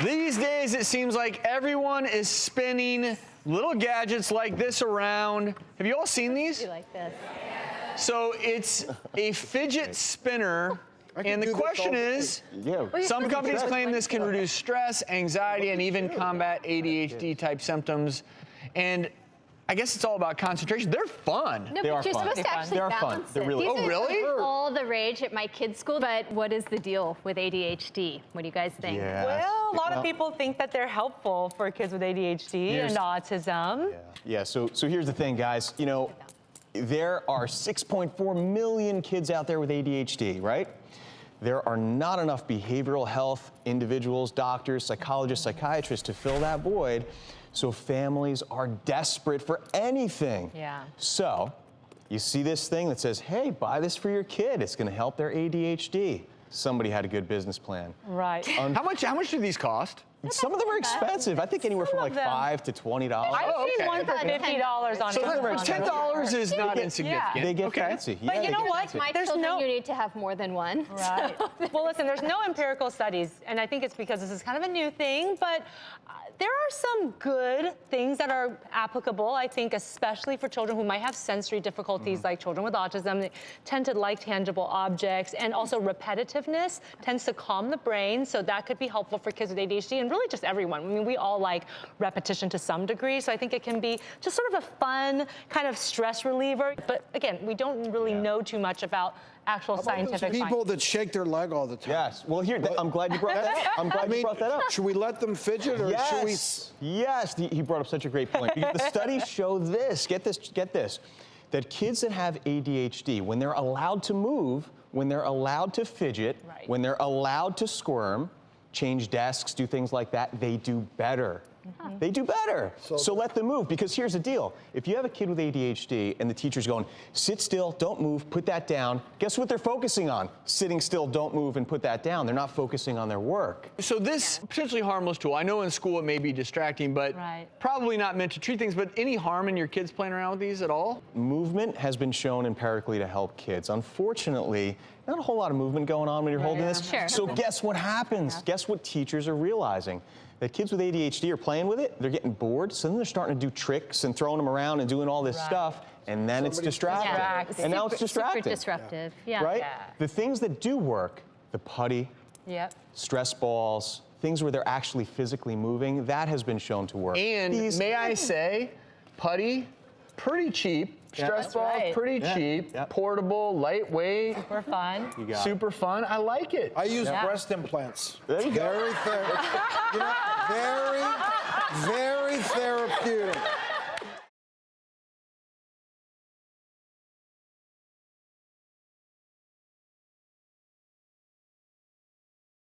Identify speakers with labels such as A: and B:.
A: These days, it seems like everyone is spinning little gadgets like this around. Have you all seen these?
B: You like this?
A: So it's a fidget spinner, and the question is, some companies claim this can reduce stress, anxiety, and even combat ADHD-type symptoms. And I guess it's all about concentration. They're fun.
B: No, but you're supposed to actually balance it.
C: They're really
B: These
A: Oh, really?
B: are all the rage at my kids' school. But what is the deal with ADHD? What do you guys think?
C: Yeah.
D: Well, a lot of people think that they're helpful for kids with ADHD and autism.
C: Yeah, so here's the thing, guys. You know, there are 6.4 million kids out there with ADHD, right? There are not enough behavioral health individuals, doctors, psychologists, psychiatrists to fill that void. So families are desperate for anything.
D: Yeah.
C: So you see this thing that says, hey, buy this for your kid. It's going to help their ADHD. Somebody had a good business plan.
D: Right.
A: How much do these cost?
C: Some of them are expensive. I think anywhere from like
D: of them.
C: $5 to $20.
D: I've seen one for $50 on
A: So
D: Amazon.
A: $10 is not insignificant.
C: They get
A: okay.
C: fancy.
D: But
C: Yeah,
D: you
C: they
D: know
C: get
D: what?
C: fancy.
B: My
D: There's
B: children,
D: no-
B: you need to have more than one.
D: Right. Well, listen, there's no empirical studies, and I think it's because this is kind of a new thing, but there are some good things that are applicable, I think, especially for children who might have sensory difficulties, like children with autism. They tend to like tangible objects, and also repetitiveness tends to calm the brain, so that could be helpful for kids with ADHD, and really just everyone. I mean, we all like repetition to some degree, so I think it can be just sort of a fun kind of stress reliever. But again, we don't really know too much about actual scientific
E: People that shake their leg all the time.
C: Yes. Well, here, I'm glad you brought that up. I'm glad you brought that up.
E: Should we let them fidget or should we?
C: Yes, he brought up such a great point. Because the studies show this, get this, that kids that have ADHD, when they're allowed to move, when they're allowed to fidget, when they're allowed to squirm, change desks, do things like that, they do better. They do better. So let them move, because here's the deal. If you have a kid with ADHD and the teacher's going, sit still, don't move, put that down, guess what they're focusing on? Sitting still, don't move, and put that down. They're not focusing on their work.
A: So this potentially harmless tool, I know in school it may be distracting, but probably not meant to treat things, but any harm in your kids playing around with these at all?
C: Movement has been shown empirically to help kids. Unfortunately, not a whole lot of movement going on when you're holding this.
B: Sure.
C: So guess what happens? Guess what teachers are realizing? That kids with ADHD are playing with it, they're getting bored, so then they're starting to do tricks and throwing them around and doing all this stuff, and then it's distracting.
D: distracting.
C: And now it's distracting.
B: Super disruptive. Yeah.
C: Right? The things that do work, the putty, stress balls, things where they're actually physically moving, that has been shown to work.
A: And may I say, putty, pretty cheap. Stress balls, pretty cheap. Portable, lightweight.
D: Super fun.
A: Super fun. I like it.
E: I use breast implants.
C: There you go.
E: Very therapeutic.